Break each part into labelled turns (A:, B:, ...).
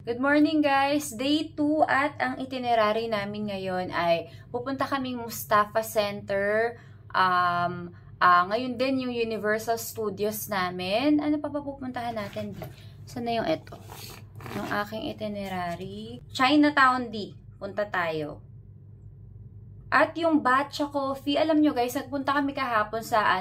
A: Good morning guys! Day 2 at ang itinerary namin ngayon ay pupunta kaming Mustafa Center. Ngayon din yung Universal Studios namin. Ano pa pupuntahan natin? Saan na yung ito? Yung aking itinerary. Chinatown D. Punta tayo. At yung Batcha Coffee, alam nyo guys, nagpunta kami kahapon sa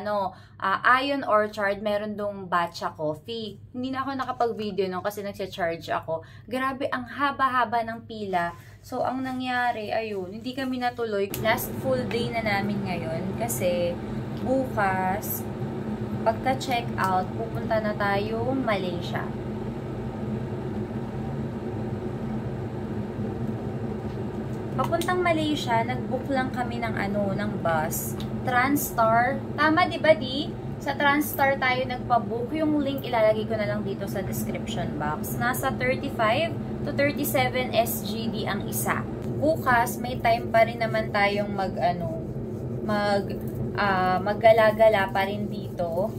A: Ion Orchard, meron dong Batcha Coffee. Hindi na ako nakapag-video nung kasi nagsa-charge ako. Grabe, ang haba-haba ng pila. So, ang nangyari, ayun, hindi kami natuloy. Last full day na namin ngayon kasi bukas, pagka-check out, pupunta na tayo Malaysia. Papuntang Malaysia, nag-book lang kami ng bus. Transstar. Tama, di ba, Di? Sa Transstar tayo nagpa-book. Yung link ilalagay ko na lang dito sa description box. Nasa 35 to 37 SGD ang isa. Bukas, may time pa rin naman tayong maggala-gala pa rin dito.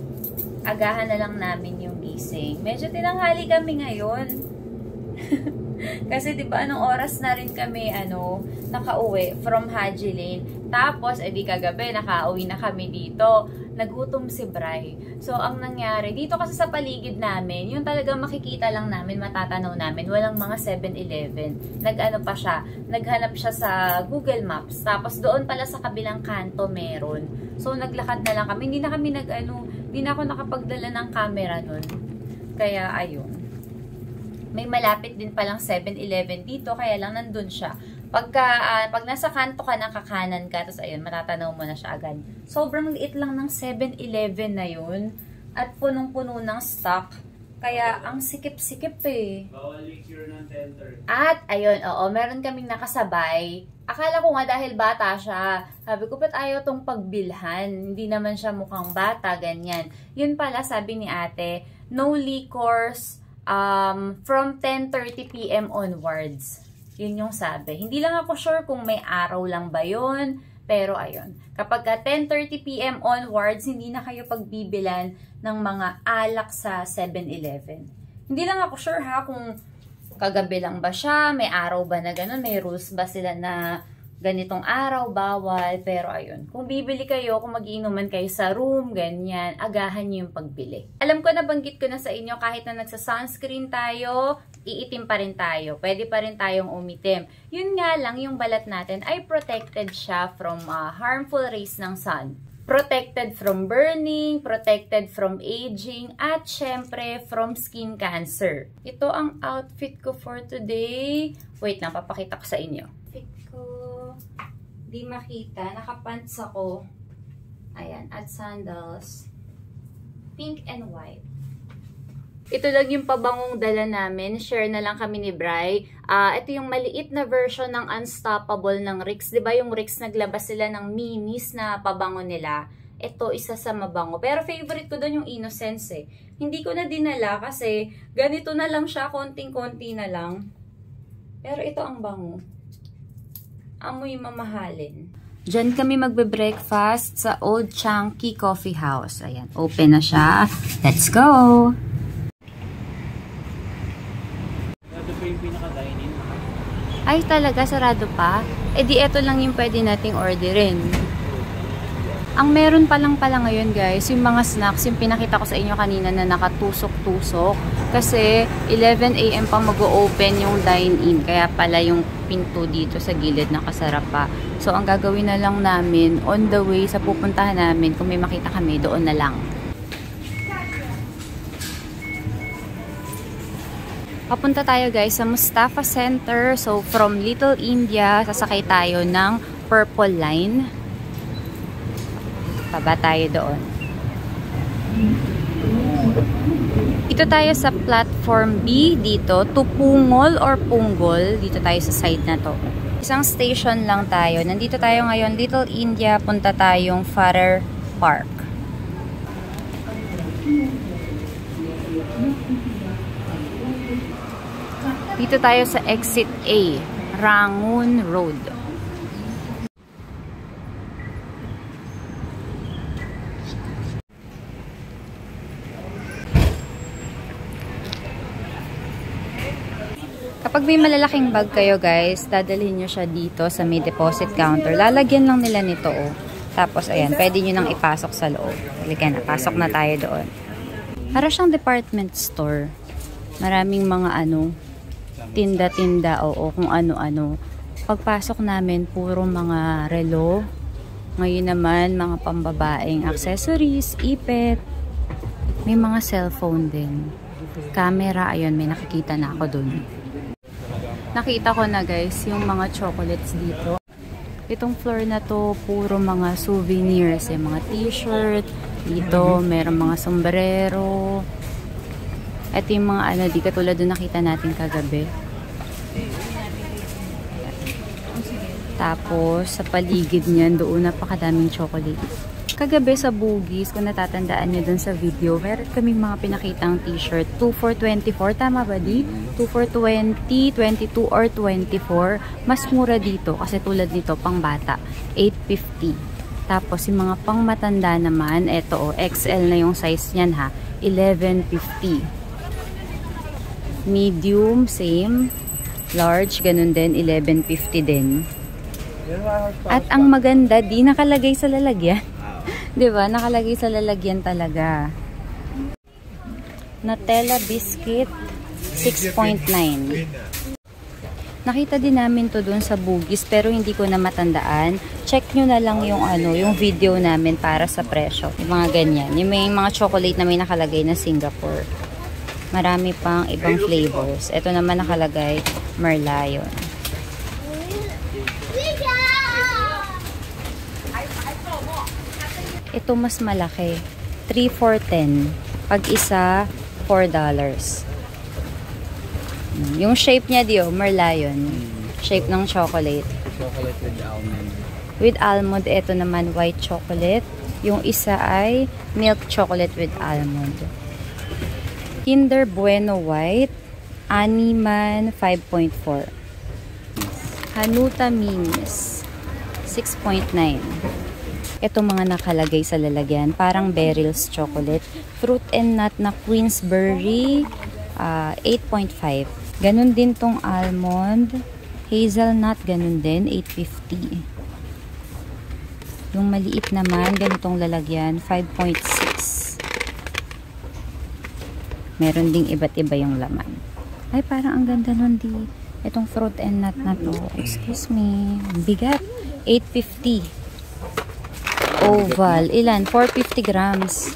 A: Agahan na lang namin yung gising. Medyo tinanghali kami ngayon. Kasi 'di ba anong oras na rin kami nakauwi from Haji Lane. Tapos di kagabi nakauwi na kami dito. Nagutom si Bray. So ang nangyari dito kasi sa paligid namin, yung talagang makikita lang namin, matatanaw namin, walang mga 7-Eleven. Naghanap siya sa Google Maps. Tapos doon pala sa kabilang kanto meron. So naglakad na lang kami. Hindi na ako nakapagdala ng camera nun. Kaya ayun. May malapit din palang 7-Eleven dito, kaya lang nandun siya. Pag nasa kanto ka, nakakanan ka, tapos ayun, matatanaw mo na siya agad. Sobrang liit lang ng 7-Eleven na yun. At punong-puno ng stock. Kaya ang sikip-sikip eh.
B: Bawal liquor ng 10:30.
A: At ayun, meron kaming nakasabay. Akala ko nga dahil bata siya. Sabi ko, ba't ayaw tong pagbilhan? Hindi naman siya mukhang bata, ganyan. Yun pala, sabi ni ate, no liquors, from 10:30 PM onwards. Yun yung sabi. Hindi lang ako sure kung may araw lang ba yun. Pero ayun. Kapag 10:30 PM onwards, hindi na kayo pagbibilan ng mga alak sa 7-Eleven. Hindi lang ako sure kung kagabi lang ba siya, may araw ba na ganun, may rules ba sila na ganitong araw, bawal. Pero ayun, kung bibili kayo, kung mag-iinuman kayo sa room, ganyan, agahan nyo yung pagbili. Alam ko, nabanggit ko na sa inyo, kahit na nagsa-sunscreen tayo, iitim pa rin tayo. Pwede pa rin tayong umitim. Yun nga lang, yung balat natin ay protected siya from harmful rays ng sun. Protected from burning, protected from aging, at syempre from skin cancer. Ito ang outfit ko for today. Wait lang, papakita ko sa inyo. Di makita, nakapants ako. Ayan, at sandals. Pink and white. Ito lang yung pabangong dala namin. Share na lang kami ni Bray. Ito yung maliit na version ng Unstoppable ng Rix. Diba yung Rix naglabas sila ng minis na pabango nila? Ito, isa sa mabango. Pero favorite ko doon yung Innocence eh. Hindi ko na dinala kasi ganito na lang siya, konting-konti na lang. Pero ito ang bango. Amoy mamahalin. Diyan kami magbe-breakfast sa Old Chunky Coffee House. Ayan, open na siya. Let's go!
B: Sarado pa yung pinaka-dine-in.
A: Ay, talaga? Sarado pa? Eh di eto lang yung pwede nating orderin. Ang meron pa lang pala ngayon guys, yung mga snacks, yung pinakita ko sa inyo kanina na nakatusok-tusok. Kasi 11 AM pa mag-o-open yung dine-in. Kaya pala yung pinto dito sa gilid nakasara pa. So ang gagawin na lang namin, on the way sa pupuntahan namin, kung may makita kami, doon na lang. Papunta tayo guys sa Mustafa Center. So from Little India, sasakay tayo ng Purple Line. Baba tayo doon. Dito tayo sa platform B dito, Tupungol or Punggol. Dito tayo sa side na to. Isang station lang tayo. Nandito tayo ngayon, Little India. Punta tayong Farrer Park. Dito tayo sa exit A, Rangoon Road. Kapag may malalaking bag kayo guys, dadalhin nyo siya dito sa may deposit counter. Lalagyan lang nila nito oh. Tapos ayan, pwede nyo nang ipasok sa loob. Halika na, pasok na tayo doon. Para siyang department store. Maraming mga tinda-tinda o kung ano-ano. Pagpasok namin, puro mga relo. Ngayon naman, mga pambabaeng accessories, ipet. May mga cellphone din. Camera, ayun, may nakikita na ako dun. Nakita ko na guys, yung mga chocolates dito. Itong floor na to, puro mga souvenirs. Yung mga t-shirt. Dito, meron mga sombrero. Ito yung mga di katulad doon nakita natin kagabi. Tapos, sa paligid niyan, doon napakadaming chocolate. Kagabi sa Bugis, kung natatandaan nyo dun sa video, meron kaming mga pinakitang t-shirt. 2 for 24, tama ba di? 2 for 20, 22, or 24. Mas mura dito kasi tulad nito, pang bata, 850. Tapos yung mga pang matanda naman, eto XL na yung size niyan ha, 1150. Medium, same. Large, ganun din, 1150 din. At ang maganda, di nakalagay sa lalagyan. Diba? Nakalagay sa lalagyan talaga. Nutella biscuit, 6.9. Nakita din namin to doon sa Bugis pero hindi ko na matandaan. Check nyo na lang yung yung video namin para sa presyo. Yung mga ganyan. Yung may mga chocolate na may nakalagay na Singapore. Marami pang ibang flavors. Ito naman nakalagay Merlion. Ito mas malaki. 3 for 10. Pag isa, $4. Yung shape niya Merlion. Shape ng chocolate.
B: Chocolate with almond.
A: With almond, ito naman white chocolate. Yung isa ay milk chocolate with almond. Kinder Bueno White. Animan 5.4. Hanuta Minis 6.9. Ito mga nakalagay sa lalagyan, parang Beryl's chocolate. Fruit and nut na Queensberry, 8.5. Ganun din tong almond. Hazelnut, ganun din, 850. Yung maliit naman, ganitong lalagyan, 5.6. Meron ding iba't iba yung laman. Ay, parang ang ganda nun itong fruit and nut na to. Excuse me. Bigat. 850. Oval. Ilan? 450 grams.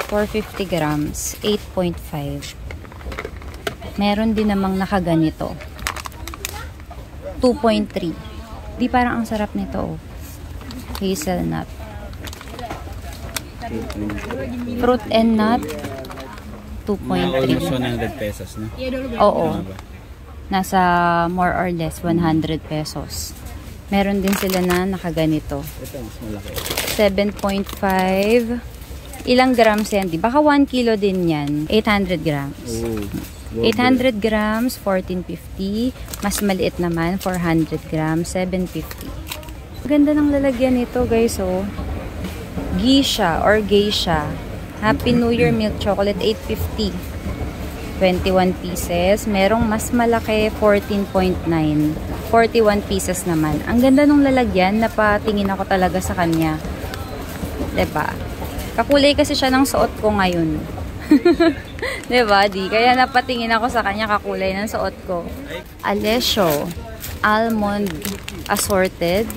A: 450 grams. 8.5. Meron din namang nakaganito. 2.3. Di parang ang sarap nito. Hazelnut. Fruit and nut. 2.3.
B: Almost 100 pesos na.
A: Oo. Nasa more or less 100 pesos. Meron din sila na nakaganito.
B: Ito, mas malaki.
A: 7.5. Ilang grams yan? Baka 1 kilo din yan. 800 grams.
B: Oh,
A: 800 grams, 14.50. Mas maliit naman, 400 grams, 7.50. Ganda ng lalagyan nito, guys, oh. Geisha or Geisha. Happy New Year milk chocolate, 8.50. 21 pieces. Merong mas malaki, 14.9. 41 pieces naman. Ang ganda nung lalagyan, napatingin ako talaga sa kanya. Diba? Kakulay kasi siya ng suot ko ngayon. Diba, di? Kaya napatingin ako sa kanya, kakulay ng suot ko. Alessio. Almond assorted.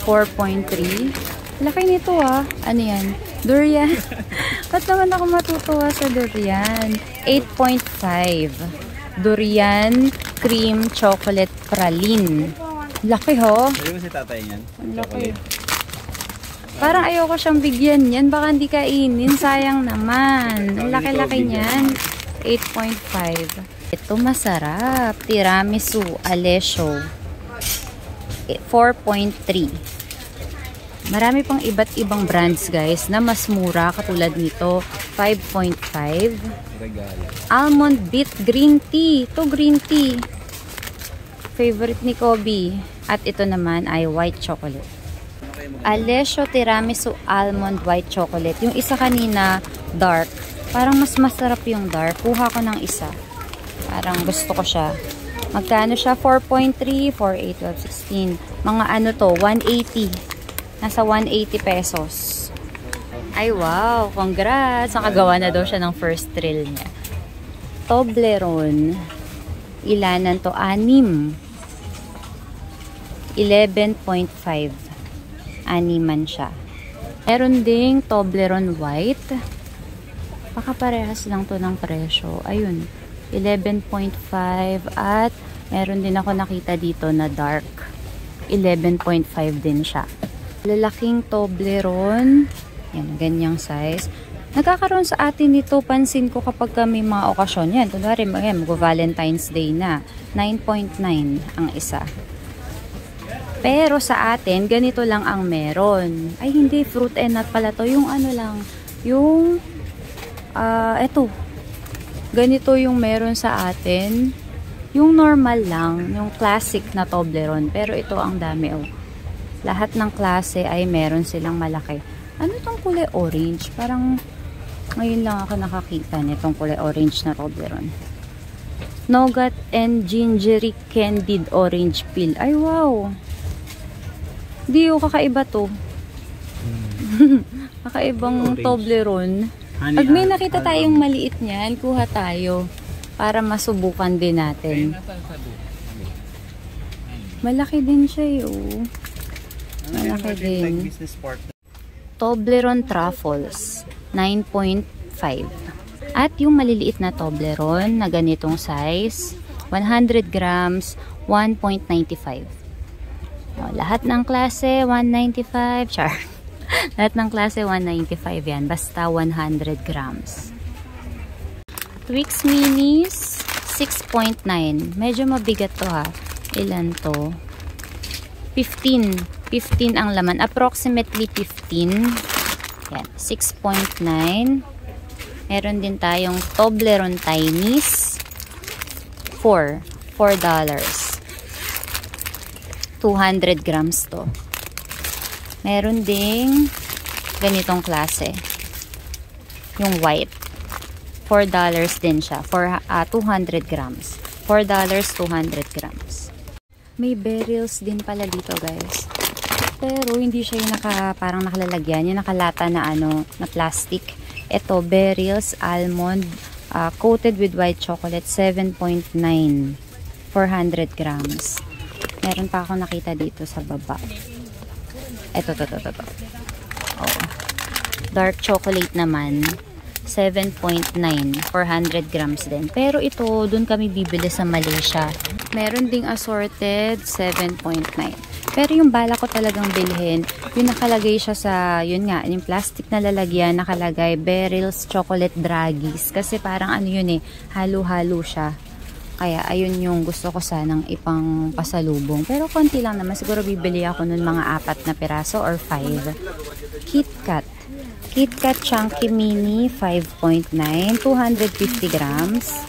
A: 4.3. Laki nito ah. Ano yan? Durian. Ba't naman ako matutuwa sa durian? 8.5. Durian cream chocolate praline. Laki ho.
B: Pwede mo si tatay niyan?
A: Laki. Parang ayoko siyang bigyan yan. Baka hindi kainin. Sayang naman. Ang laki-laki niyan. 8.5. Ito masarap. Tiramisu Alessio. 4.3. Marami pang iba't ibang brands guys na mas mura katulad nito. 5.5.
B: Regalo.
A: Almond Beet Green Tea. Ito green tea. Favorite ni Kobe. At ito naman ay white chocolate. Alessio Tiramisu Almond White Chocolate. Yung isa kanina dark. Parang mas masarap yung dark. Kuha ko ng isa. Parang gusto ko siya. Magkano siya? 4.3, 4, 8, 12, 16. Mga ano to, 180. Nasa 180 pesos. Ay, wow. Congrats. Nakagawa na daw siya ng first thrill niya. Toblerone. Ilanan to? 6. 11.5. Animan siya. Meron ding Toblerone White. Pakaparehas lang to ng presyo. Ayun. 11.5 at meron din ako nakita dito na dark. 11.5 din siya. Lalaking Toblerone. Yan, ganyang size. Nagkakaroon sa atin dito, pansin ko kapag may mga okasyon. Yan, kunwari, mag-Valentine's Day na. 9.9 ang isa. Pero sa atin, ganito lang ang meron. Ay, hindi, fruit and nut pala to. Yung ano lang, yung, eto. Ganito yung meron sa atin. Yung normal lang, yung classic na Toblerone. Pero ito ang dami, oh. Lahat ng klase ay meron silang malaki. Ano tong kulay orange? Parang, ngayon lang ako nakakita nitong kulay orange na Toblerone. Nougat and gingery candied orange peel. Ay, wow! Di yung kakaiba to. Kakaibang Toblerone. Pag may nakita tayong maliit niyan, kuha tayo para masubukan din natin. Malaki din siya oh. Malaki din. Toblerone Truffles 9.5. At yung maliliit na Toblerone na ganitong size, 100 grams, 1.95. Lahat ng klase 195. Char. Lahat ng klase 195 yan. Basta 100 grams. Twix Minis 6.9. Medyo mabigat to ha. Ilan to? 15. 15 ang laman. Approximately 15. Yan. 6.9. Meron din tayong Toblerone Tinys. $4. 200 grams to. Meron ding ganitong klase. Yung white. $4 din siya. For 200 grams. $4, 200 grams. May berries din pala dito, guys. Pero hindi siya yung parang nakalalagyan. Yung nakalata na na plastic. Ito, berries, almond, coated with white chocolate, 7.9. 400 grams. Meron pa ako nakita dito sa baba. Ito. Oh. Dark chocolate naman. 7.9. 400 grams din. Pero ito, dun kami bibili sa Malaysia. Meron ding assorted, 7.9. Pero yung bala ko talagang bilhin, yung nakalagay siya sa, yun nga, yung plastic na lalagyan, nakalagay, Beryl's Chocolate Draggies. Kasi parang yun halo-halo siya. Kaya, ayun yung gusto ko sanang ipang pasalubong. Pero konti lang naman. Siguro bibili ako nun mga 4 na piraso or 5. KitKat. KitKat Chunky Mini 5.9. 250 grams.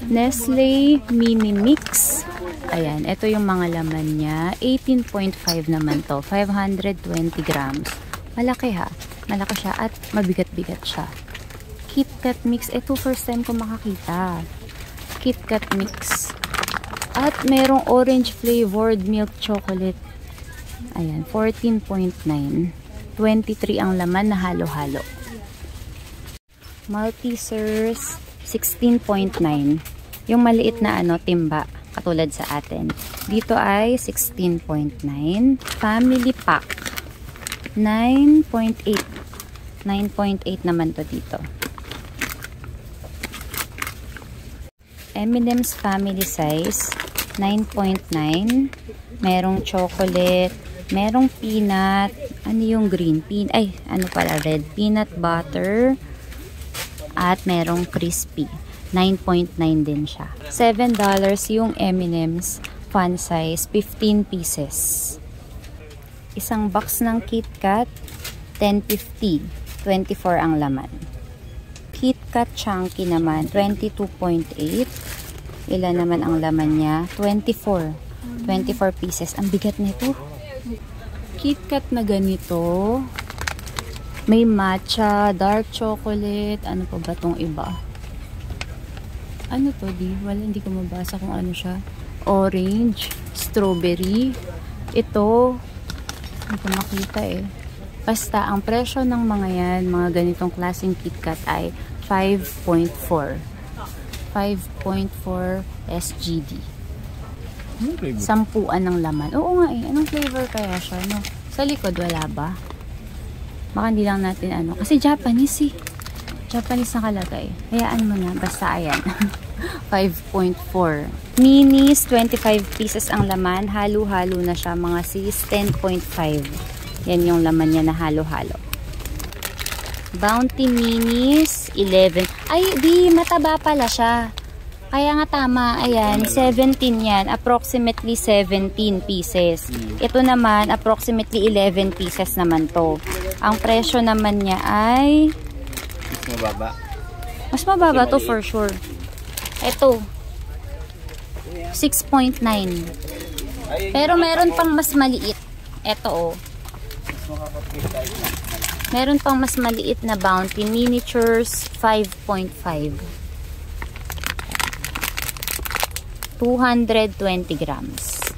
A: Nestle Mini Mix. Ayan. Ito yung mga laman niya. 18.5 naman to. 520 grams. Malaki ha. Malaki siya at mabigat-bigat siya. KitKat Mix. Ito first time ko makakita. KitKat Mix. At merong orange flavored milk chocolate. Ayan. 14.9. 23 ang laman na halo-halo. Maltesers 16.9. Yung maliit na timba. Katulad sa atin. Dito ay 16.9. Family Pack. 9.8. 9.8 naman to dito. M&M's Family Size 9.9. Merong chocolate, merong peanut, yung green red peanut butter at merong crispy. 9.9 din siya. $7 yung M&M's fun size, 15 pieces. Isang box ng KitKat, 10.50, 24 ang laman. KitKat Chunky naman, 22.8. Ilan naman ang laman niya? 24 pieces. Ang bigat nito. KitKat na ganito. May matcha, dark chocolate. Ano pa ba tong iba? Ano to, di? Wala, hindi ko mabasa kung ano siya. Orange, strawberry. Ito, hindi ko makita eh. Basta, ang presyo ng mga yan, mga ganitong klaseng KitKat ay 5.4. 5.4 SGD. Sampuan ng laman. Oo nga eh. Anong flavor kaya siya? No? Sa likod, wala ba? Baka hindi lang natin ano. Kasi Japanese eh. Japanese nakalagay. Hayaan mo na. Basta ayan. 5.4. Minis, 25 pieces ang laman. Halo-halo na siya. Mga sis, 10.5. Yan yung laman niya na halo-halo. Bounty Minis, 11. Ay, di, mataba pala siya. Kaya nga tama, ayan, 17 yan. Approximately 17 pieces. Ito naman, approximately 11 pieces naman to. Ang presyo naman niya ay...
B: Mas mababa.
A: Mas mababa to for sure. Ito, 6.9. Pero meron pang mas maliit. Ito, oh. Meron pang mas maliit na Bounty Miniatures, 5.5. 220 grams.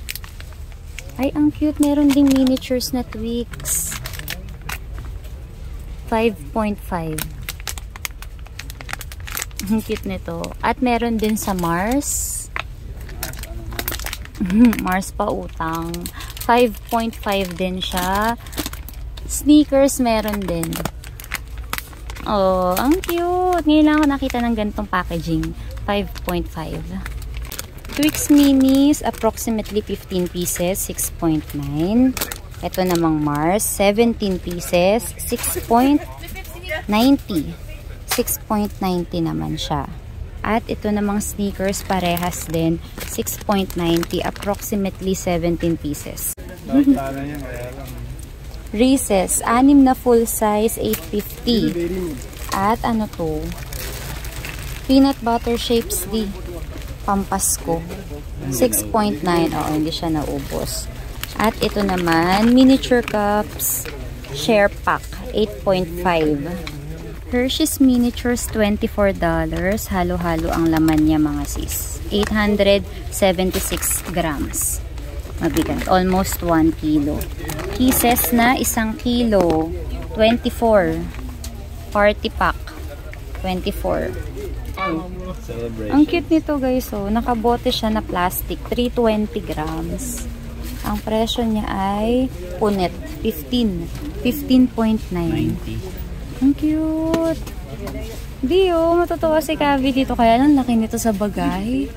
A: Ay, ang cute. Meron ding miniatures na Twix. 5.5. Ang cute nito. At meron din sa Mars. Mars pa utang. 5.5 din siya. Sneakers meron din. Oh, ang cute. Ngayon lang ako nakita ng ganitong packaging. 5.5. Twix Minis, approximately 15 pieces, 6.9. Ito namang Mars, 17 pieces, 6.90. 6.90 naman siya. At ito namang sneakers, parehas din, 6.90, approximately 17 pieces. Reese's, 6 na full size, 8.50. At ano to? Peanut butter shapes di. Pampasko. 6.9. Oo, hindi siya naubos. At ito naman, miniature cups, share pack, 8.5. Hershey's Miniatures, $24. Halo-halo ang laman niya mga sis. 876 grams. Mabigat. Almost 1 kilo. Pieces na 1 kilo. 24. Party pack. 24. Ang cute nito guys, oh. Nakabote siya na plastic, 320 grams. Ang presyo niya ay punit, 15. 15.9. Ang cute. Di oh, matutuwa si Kavi dito. Kaya lang laki nito sa bagay.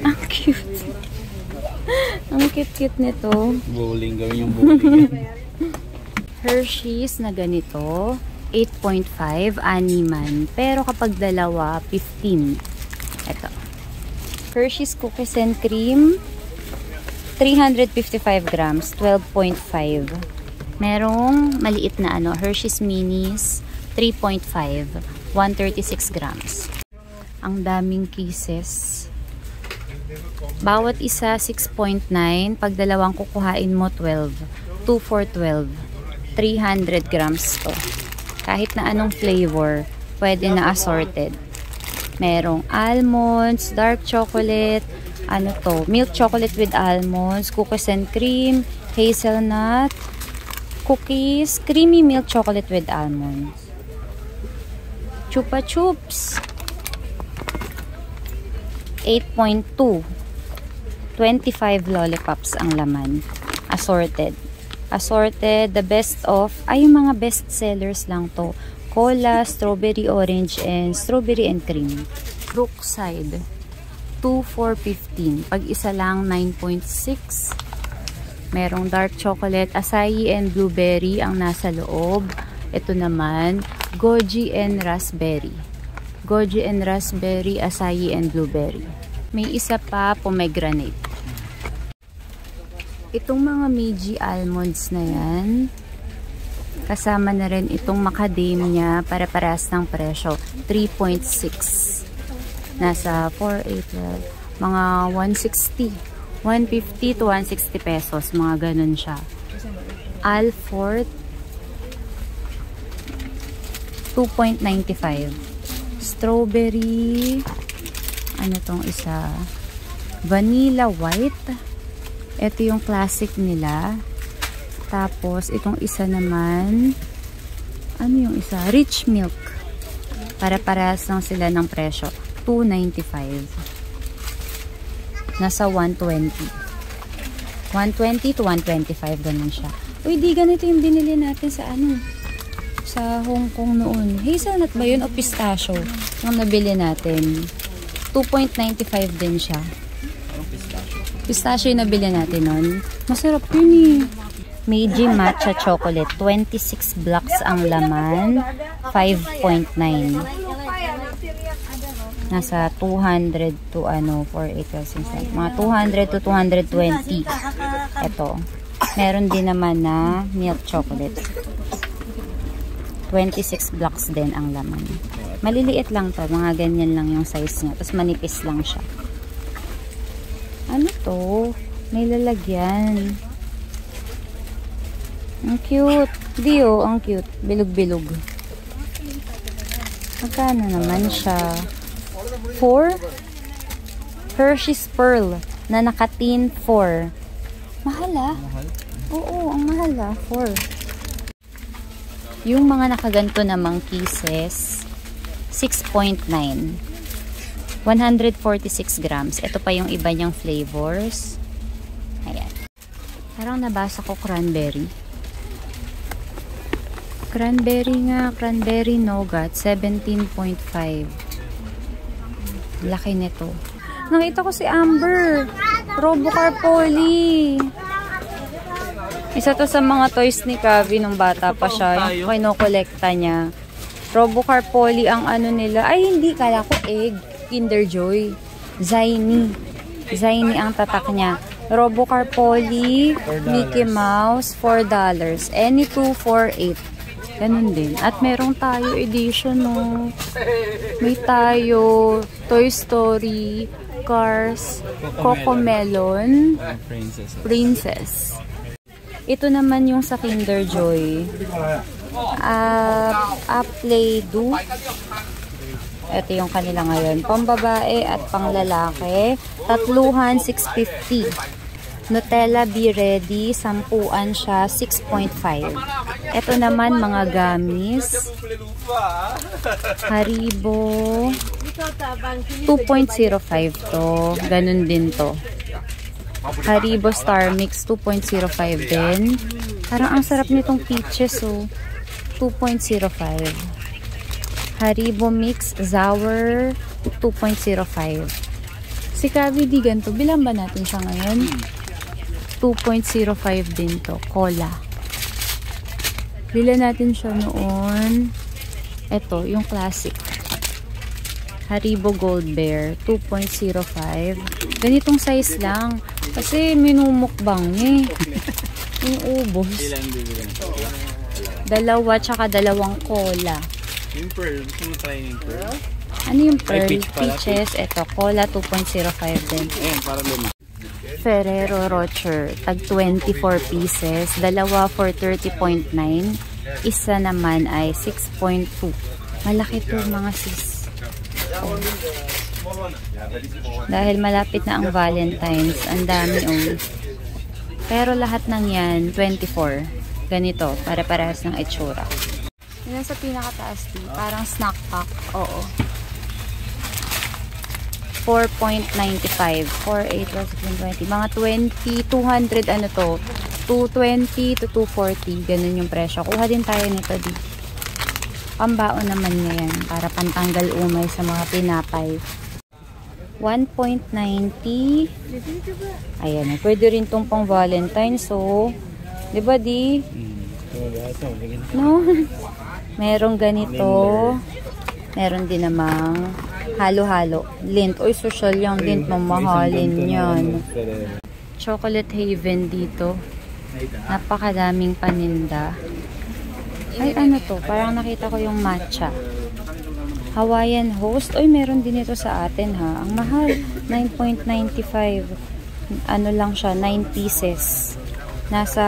A: Ang cute. Ang cute nito.
B: Bowling, gawin yung bowling.
A: Hershey's na ganito. 8.5, animan. Pero kapag dalawa, 15. Ito. Hershey's Cookies and Cream, 355 grams, 12.5. Merong maliit na ano, Hershey's Minis, 3.5, 136 grams. Ang daming kisses. Bawat isa, 6.9. Pag dalawang kukuhain mo, 12. 2 for 12. 300 grams to. Kahit na anong flavor, pwede na assorted. Merong almonds, dark chocolate, ano to, milk chocolate with almonds, cookies and cream, hazelnut, cookies, creamy milk chocolate with almonds. Chupa Chups, 8.2. 25 lollipops ang laman. Assorted. Assorted, the best of, ay yung mga best sellers lang to. Cola, strawberry orange, and strawberry and cream. Brookside, 2 for 15. Pag isa lang, 9.6. Merong dark chocolate, acai and blueberry ang nasa loob. Ito naman, goji and raspberry. Goji and raspberry, acai and blueberry. May isa pa, pomegranate. Itong mga Meiji almonds na yan, kasama na rin itong macadamia, para-parehas ng presyo, 3.6. Nasa 4, 8, 12, mga 160. 150 to 160 pesos, mga ganun siya. Alfort, 2.95. Strawberry, Ano tong isa? Vanilla white. Ito yung classic nila. Tapos, itong isa naman, ano yung isa? Rich milk. Para-parehas lang sila ng presyo. $2.95. Nasa 120. 120 to 125, ganun siya. Uy, di ganito yung binili natin sa ano? Sa Hong Kong noon. Hazelnut ba yun o pistachio? Yung nabili natin. 2.95 din siya. Pistachio yung nabili natin nun. Masarap yun eh. Meiji Matcha Chocolate. 26 blocks ang laman. 5.9. Nasa 200 to ano, 48 mga 200 to 220. Ito. Meron din naman na milk chocolate. 26 blocks din ang laman. Maliliit lang to. Mga ganyan lang yung size niya. Tapos manipis lang siya. Ano to? May lalagyan. Ang cute. Dio, ang cute. Bilog-bilog. Magkano naman siya? 4? Hershey's Pearl na naka-tin 4. Mahal ah. Oo, ang mahal ah. 4. Yung mga nakaganto namang kisses, 6.9. 146 grams. Ito pa yung iba niyang flavors. Ayan. Parang nabasa ko cranberry. Cranberry nga. Cranberry nougat. 17.5. Laki nito. Nakita ko si Amber. Robocar Polly. Isa to sa mga toys ni Kavi nung bata pa siya. Yung kinokolekta niya. Robocar Polly ang ano nila. Ay, hindi. Kala ko egg. Kinder Joy. Ziny. Ziny ang tatak niya. Robocar Polly, Mickey Mouse, $4. Any 2 for 8. Ganun din. At merong tayo edition, no. May tayo, Toy Story, Cars, Cocomelon, Princess. Ito naman yung sa Kinder Joy. Play-Doh. Ito yung kanila ngayon. Pambabae at panglalaki. Tatluhan, $6.50. Nutella Be Ready, sampuan siya, 6.5. Ito naman, mga gamis. Haribo. 2.05 to. Ganun din to. Haribo Star Mix, 2.05 din. Parang ang sarap nitong peaches, oh. 2.05. Haribo Mix Sour 2.05. Si Kavi di ganito. Bilang ba natin siya ngayon? 2.05 din to. Cola. Bilan natin siya noon. Ito, yung classic. Haribo Gold Bear 2.05. Ganitong size lang. Kasi minumukbang niya eh. Yung ubos. Dalawa tsaka dalawang cola.
B: Yung pearl, gusto mo try yung pearl?
A: Ano yung pearl? Peaches. Ito, cola 2.05 din.
B: Ayan, para luma.
A: Ferrero Rocher, tag 24 pieces. Dalawa for 30.9. Isa naman ay 6.2. Malaki to mga sis. Oh. Dahil malapit na ang Valentine's, ang dami oh. Pero lahat ng yan, 24. Ganito, para-parehas ng itsura. Yan sa pinakataas din. Parang snack pack. Oo. 4.95. 4.8, 20. Mga 20, 200 ano to. 220 to 240. Ganun yung presyo. Kuha din tayo nito di. Pambaon naman niya yan. Para pantanggal umay sa mga pinapay. 1.90. Ayan. Pwede rin tong pang Valentine's. So, diba di? No? Merong ganito. Meron din namang halo-halo. Lint. Uy, social yung lint. Mamahalin yan. Chocolate Haven dito. Napakadaming paninda. Ay, ano to? Parang nakita ko yung matcha. Hawaiian Host. Uy, meron din ito sa atin ha. Ang mahal. 9.95. Ano lang siya? 9 pieces. Nasa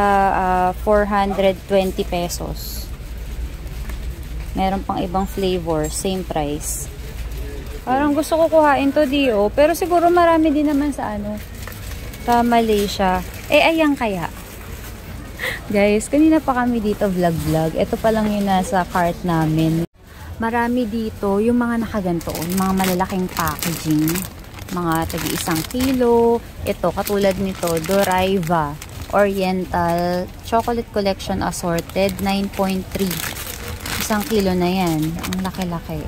A: 420 pesos. Meron pang ibang flavor. Same price. Parang gusto ko kuhain to, Dio. Pero siguro marami din naman sa ano, sa Malaysia. Eh, ayan kaya. Guys, kanina pa kami dito vlog-vlog. Ito pa lang yung nasa cart namin. Marami dito yung mga nakaganto, yung mga malalaking packaging. Mga tagi 1 kilo. Ito, katulad nito, Doraiva Oriental Chocolate Collection Assorted, 9.3. 1 kilo na yan. Ang laki-laki.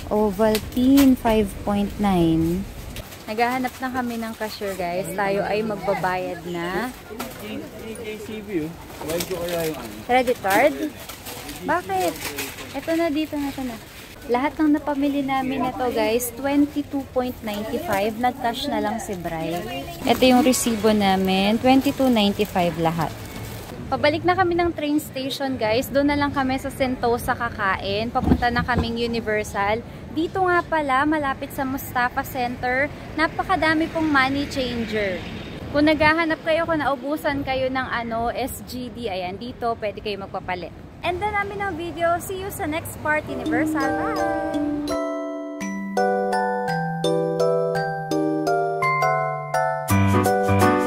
A: Ovaltine, 5.9. Naghahanap na kami ng cashier, guys. Tayo ay magbabayad na.
B: JCB, why ko kaya yung ano?
A: Credit card? Bakit? Ito na, dito na, ito na. Lahat ng napamili namin na to, guys, 22.95. Nag-cash na lang si Bri. Ito yung resibo namin, 22.95 lahat. Pabalik na kami ng train station, guys. Doon na lang kami sa Sentosa kakain. Papunta na kaming Universal. Dito nga pala, malapit sa Mustafa Center, napakadami pong money changer. Kung naghahanap kayo, kung naubusan kayo ng SGD, ayan, dito, pwede kayo magpapalit. And then namin ang video. See you sa next part, Universal. Bye!